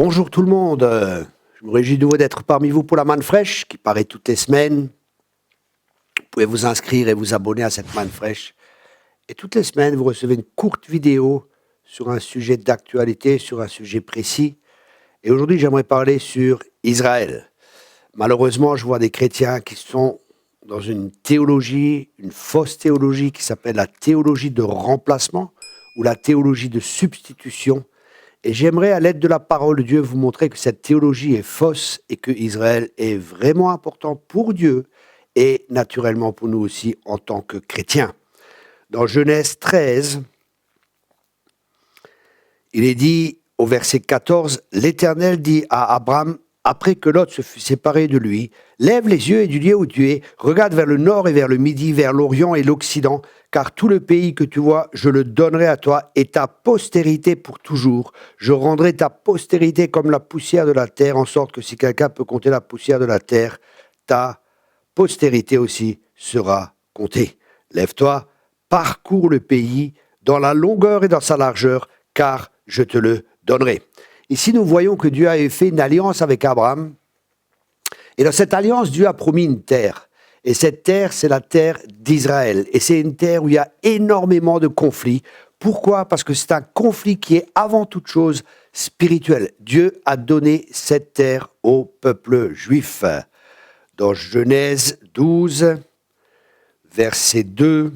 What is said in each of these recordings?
Bonjour tout le monde, je me réjouis de nouveau d'être parmi vous pour la manne fraîche qui paraît toutes les semaines. Vous pouvez vous inscrire et vous abonner à cette manne fraîche. Et toutes les semaines, vous recevez une courte vidéo sur un sujet d'actualité, sur un sujet précis. Et aujourd'hui, j'aimerais parler sur Israël. Malheureusement, je vois des chrétiens qui sont dans une théologie, une fausse théologie qui s'appelle la théologie de remplacement ou la théologie de substitution. Et j'aimerais, à l'aide de la parole de Dieu, vous montrer que cette théologie est fausse et que Israël est vraiment important pour Dieu et naturellement pour nous aussi en tant que chrétiens. Dans Genèse 13, il est dit au verset 14, « L'Éternel dit à Abraham, après que Lot se fut séparé de lui, « Lève les yeux et du lieu où tu es, regarde vers le nord et vers le midi, vers l'Orient et l'Occident, car tout le pays que tu vois, je le donnerai à toi et ta postérité pour toujours. Je rendrai ta postérité comme la poussière de la terre, en sorte que si quelqu'un peut compter la poussière de la terre, ta postérité aussi sera comptée. Lève-toi, parcours le pays dans la longueur et dans sa largeur, car je te le donnerai. » Ici, nous voyons que Dieu avait fait une alliance avec Abraham. Et dans cette alliance, Dieu a promis une terre. Et cette terre, c'est la terre d'Israël. Et c'est une terre où il y a énormément de conflits. Pourquoi ? Parce que c'est un conflit qui est avant toute chose spirituel. Dieu a donné cette terre au peuple juif. Dans Genèse 12, verset 2,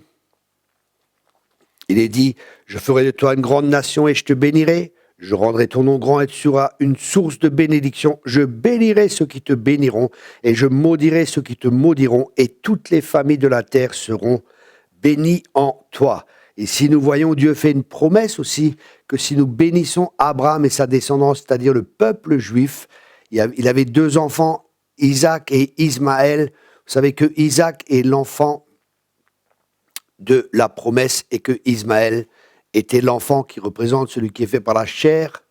il est dit « Je ferai de toi une grande nation et je te bénirai. Je rendrai ton nom grand et tu seras une source de bénédiction. Je bénirai ceux qui te béniront et je maudirai ceux qui te maudiront et toutes les familles de la terre seront bénies en toi. » Ici, nous voyons Dieu fait une promesse aussi que si nous bénissons Abraham et sa descendance, c'est-à-dire le peuple juif, il avait deux enfants, Isaac et Ismaël. Vous savez que Isaac est l'enfant de la promesse et que Ismaël était l'enfant qui représente celui qui est fait par la chair,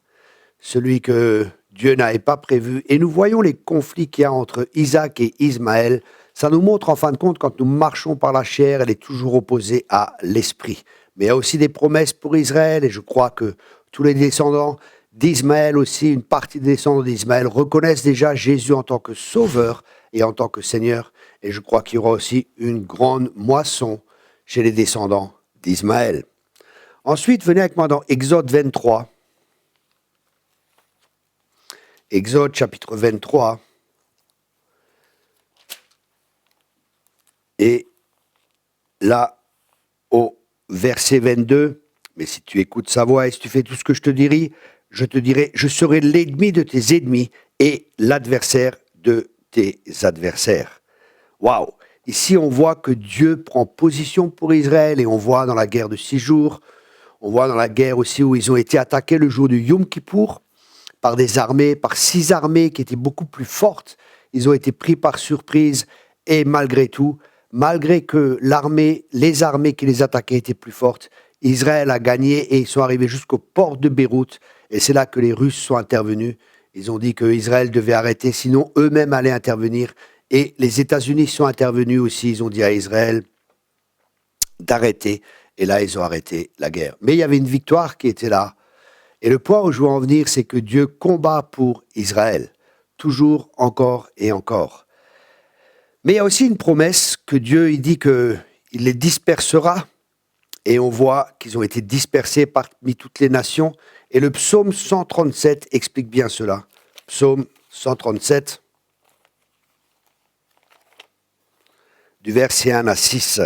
celui que Dieu n'avait pas prévu. Et nous voyons les conflits qu'il y a entre Isaac et Ismaël. Ça nous montre en fin de compte, quand nous marchons par la chair, elle est toujours opposée à l'esprit. Mais il y a aussi des promesses pour Israël, et je crois que tous les descendants d'Ismaël aussi, une partie des descendants d'Ismaël, reconnaissent déjà Jésus en tant que sauveur et en tant que Seigneur. Et je crois qu'il y aura aussi une grande moisson chez les descendants d'Ismaël. Ensuite, venez avec moi dans Exode 23. Exode chapitre 23. Et là, au verset 22, « Mais si tu écoutes sa voix et si tu fais tout ce que je te dirai, je serai l'ennemi de tes ennemis et l'adversaire de tes adversaires. » Waouh! Ici, on voit que Dieu prend position pour Israël et on voit dans la guerre de 6 jours, on voit dans la guerre aussi où ils ont été attaqués le jour du Yom Kippour par des armées, par 6 armées qui étaient beaucoup plus fortes. Ils ont été pris par surprise et malgré tout, malgré que les armées qui les attaquaient étaient plus fortes, Israël a gagné et ils sont arrivés jusqu'au port de Beyrouth. Et c'est là que les Russes sont intervenus. Ils ont dit qu'Israël devait arrêter, sinon eux-mêmes allaient intervenir. Et les États-Unis sont intervenus aussi. Ils ont dit à Israël d'arrêter. Et là, ils ont arrêté la guerre. Mais il y avait une victoire qui était là. Et le point où je veux en venir, c'est que Dieu combat pour Israël. Toujours, encore et encore. Mais il y a aussi une promesse que Dieu, il dit qu'il les dispersera. Et on voit qu'ils ont été dispersés parmi toutes les nations. Et le psaume 137 explique bien cela. Psaume 137, du verset 1 à 6.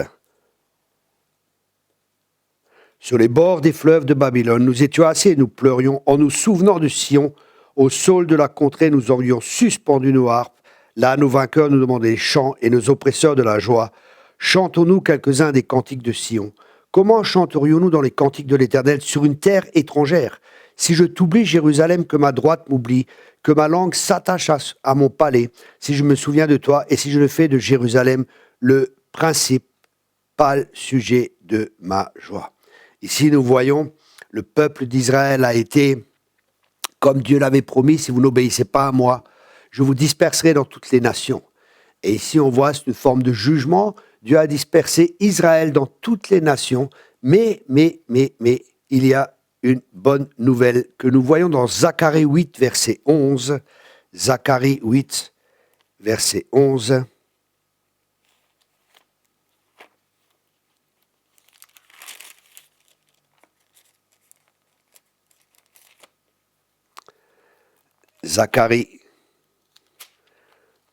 Sur les bords des fleuves de Babylone, nous étions assis et nous pleurions en nous souvenant de Sion. Au saule de la contrée, nous aurions suspendu nos harpes. Là, nos vainqueurs nous demandaient des chants et nos oppresseurs de la joie. Chantons-nous quelques-uns des cantiques de Sion. Comment chanterions-nous dans les cantiques de l'Éternel sur une terre étrangère ? Si je t'oublie, Jérusalem, que ma droite m'oublie, que ma langue s'attache à mon palais, si je me souviens de toi et si je le fais de Jérusalem le principal sujet de ma joie. Ici, nous voyons, le peuple d'Israël a été, comme Dieu l'avait promis, si vous n'obéissez pas à moi, je vous disperserai dans toutes les nations. Et ici, on voit, c'est une forme de jugement. Dieu a dispersé Israël dans toutes les nations, mais il y a une bonne nouvelle que nous voyons dans Zacharie 8, verset 11. Zacharie 8, verset 11. Zacharie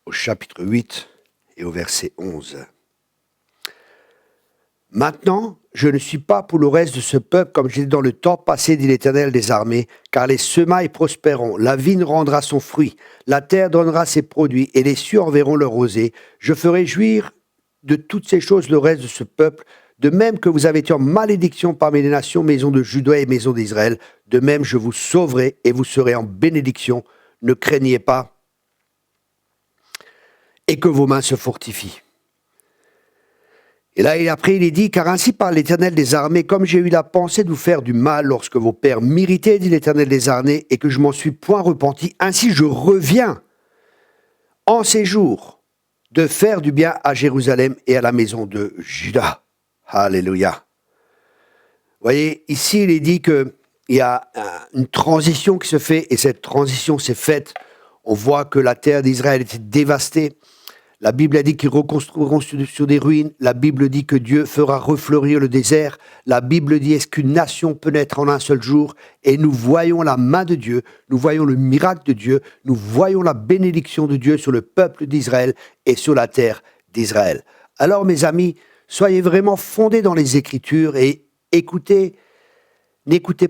au chapitre 8 et au verset 11. Maintenant, je ne suis pas pour le reste de ce peuple comme j'étais dans le temps passé, dit l'Éternel des armées, car les semailles prospéreront, la vigne rendra son fruit, la terre donnera ses produits, et les cieux enverront leur rosée. Je ferai jouir de toutes ces choses le reste de ce peuple, de même que vous avez été en malédiction parmi les nations, maison de Juda et maison d'Israël, de même je vous sauverai et vous serez en bénédiction. Ne craignez pas, et que vos mains se fortifient. Et là, après, il est dit, car ainsi parle l'Éternel des armées, comme j'ai eu la pensée de vous faire du mal lorsque vos pères m'irritaient, dit l'Éternel des armées, et que je m'en suis point repenti, ainsi je reviens en ces jours de faire du bien à Jérusalem et à la maison de Juda. Alléluia. Vous voyez, ici, il est dit qu'il y a une transition qui se fait, et cette transition s'est faite. On voit que la terre d'Israël était dévastée. La Bible a dit qu'ils reconstruiront sur des ruines. La Bible dit que Dieu fera refleurir le désert. La Bible dit, est-ce qu'une nation peut naître en un seul jour? Et nous voyons la main de Dieu, nous voyons le miracle de Dieu, nous voyons la bénédiction de Dieu sur le peuple d'Israël et sur la terre d'Israël. Alors, mes amis, soyez vraiment fondés dans les Écritures et n'écoutez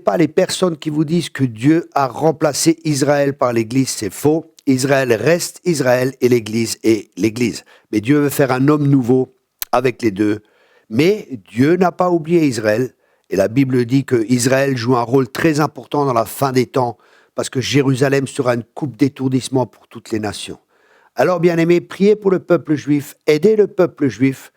pas les personnes qui vous disent que Dieu a remplacé Israël par l'Église, c'est faux. Israël reste Israël et l'Église est l'Église. Mais Dieu veut faire un homme nouveau avec les deux. Mais Dieu n'a pas oublié Israël. Et la Bible dit que Israël joue un rôle très important dans la fin des temps parce que Jérusalem sera une coupe d'étourdissement pour toutes les nations. Alors, bien-aimés, priez pour le peuple juif, aidez le peuple juif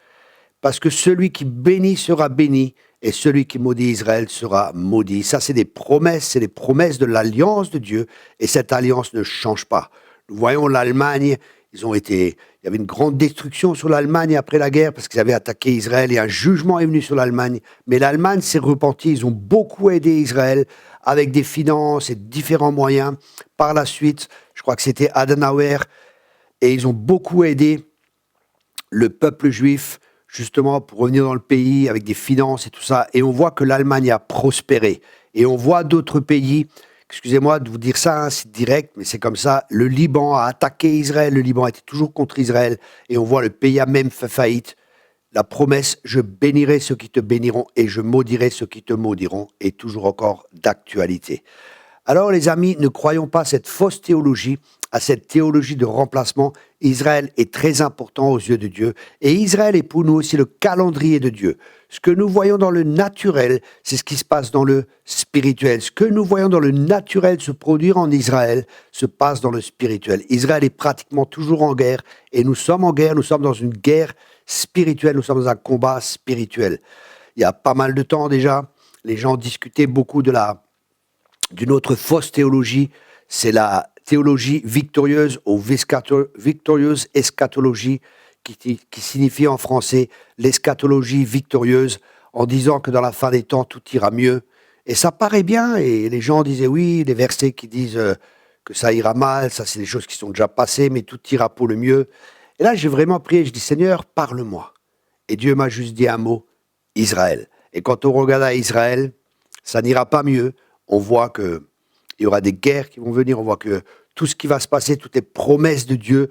parce que celui qui bénit sera béni et celui qui maudit Israël sera maudit. Ça, c'est des promesses de l'alliance de Dieu, et cette alliance ne change pas. Nous voyons l'Allemagne, il y avait une grande destruction sur l'Allemagne après la guerre, parce qu'ils avaient attaqué Israël, et un jugement est venu sur l'Allemagne. Mais l'Allemagne s'est repentie, ils ont beaucoup aidé Israël, avec des finances et différents moyens. Par la suite, je crois que c'était Adenauer, et ils ont beaucoup aidé le peuple juif, justement pour revenir dans le pays avec des finances et tout ça. Et on voit que l'Allemagne a prospéré. Et on voit d'autres pays, excusez-moi de vous dire ça, hein, c'est direct, mais c'est comme ça. Le Liban a attaqué Israël, le Liban était toujours contre Israël. Et on voit le pays a même fait faillite. La promesse, je bénirai ceux qui te béniront et je maudirai ceux qui te maudiront, est toujours encore d'actualité. Alors les amis, ne croyons pas cette fausse théologie, à cette théologie de remplacement. Israël est très important aux yeux de Dieu et Israël est pour nous aussi le calendrier de Dieu. Ce que nous voyons dans le naturel, c'est ce qui se passe dans le spirituel. Ce que nous voyons dans le naturel se produire en Israël se passe dans le spirituel. Israël est pratiquement toujours en guerre et nous sommes en guerre, nous sommes dans une guerre spirituelle, nous sommes dans un combat spirituel. Il y a pas mal de temps déjà, les gens discutaient beaucoup d'une autre fausse théologie, c'est la théologie victorieuse ou victorieuse eschatologie qui signifie en français l'eschatologie victorieuse, en disant que dans la fin des temps tout ira mieux. Et ça paraît bien, et les gens disaient oui, les versets qui disent que ça ira mal, ça c'est des choses qui sont déjà passées, mais tout ira pour le mieux. Et là j'ai vraiment prié, je dis Seigneur, parle-moi. Et Dieu m'a juste dit un mot, Israël. Et quand on regarde à Israël, ça n'ira pas mieux. On voit qu'il y aura des guerres qui vont venir, on voit que tout ce qui va se passer, toutes les promesses de Dieu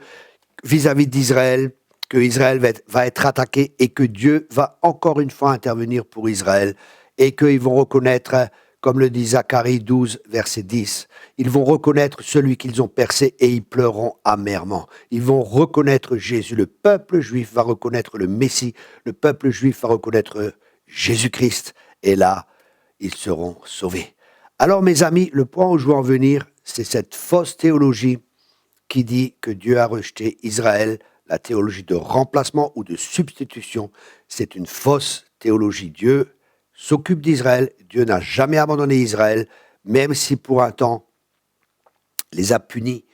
vis-à-vis d'Israël, que Israël va être attaqué et que Dieu va encore une fois intervenir pour Israël et qu'ils vont reconnaître, comme le dit Zacharie 12, verset 10, ils vont reconnaître celui qu'ils ont percé et ils pleureront amèrement. Ils vont reconnaître Jésus. Le peuple juif va reconnaître le Messie. Le peuple juif va reconnaître Jésus-Christ. Et là, ils seront sauvés. Alors, mes amis, le point où je veux en venir, c'est cette fausse théologie qui dit que Dieu a rejeté Israël, la théologie de remplacement ou de substitution. C'est une fausse théologie. Dieu s'occupe d'Israël. Dieu n'a jamais abandonné Israël, même si pour un temps, les a punis.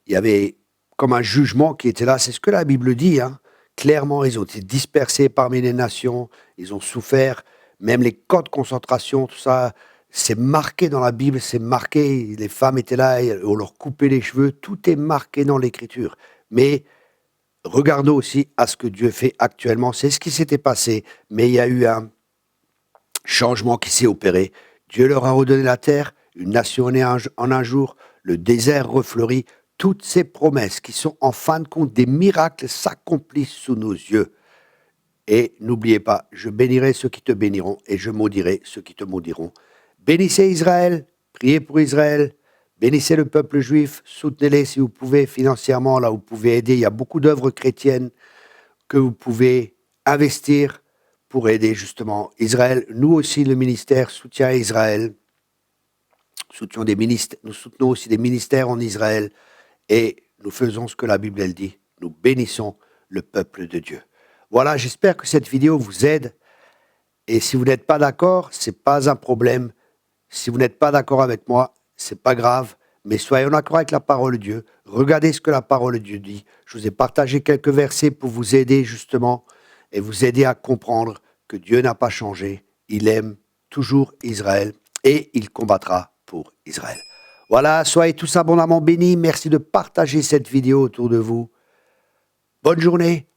Il y avait comme un jugement qui était là. C'est ce que la Bible dit, hein. Clairement, ils ont été dispersés parmi les nations. Ils ont souffert. Même les camps de concentration, tout ça, C'est marqué dans la Bible, c'est marqué, les femmes étaient là, et on leur coupait les cheveux, tout est marqué dans l'Écriture. Mais regardons aussi à ce que Dieu fait actuellement, c'est ce qui s'était passé, mais il y a eu un changement qui s'est opéré. Dieu leur a redonné la terre, une nation née en un jour, le désert refleurit, toutes ces promesses qui sont en fin de compte des miracles s'accomplissent sous nos yeux. Et n'oubliez pas, je bénirai ceux qui te béniront et je maudirai ceux qui te maudiront. Bénissez Israël, priez pour Israël, bénissez le peuple juif, soutenez-les si vous pouvez financièrement, là vous pouvez aider. Il y a beaucoup d'œuvres chrétiennes que vous pouvez investir pour aider justement Israël. Nous aussi, le ministère soutient Israël. Nous soutenons aussi des ministères en Israël et nous faisons ce que la Bible elle dit. Nous bénissons le peuple de Dieu. Voilà, j'espère que cette vidéo vous aide. Et si vous n'êtes pas d'accord, c'est pas un problème. Si vous n'êtes pas d'accord avec moi, c'est pas grave. Mais soyons d'accord avec la parole de Dieu. Regardez ce que la parole de Dieu dit. Je vous ai partagé quelques versets pour vous aider justement et vous aider à comprendre que Dieu n'a pas changé. Il aime toujours Israël et il combattra pour Israël. Voilà, soyez tous abondamment bénis. Merci de partager cette vidéo autour de vous. Bonne journée.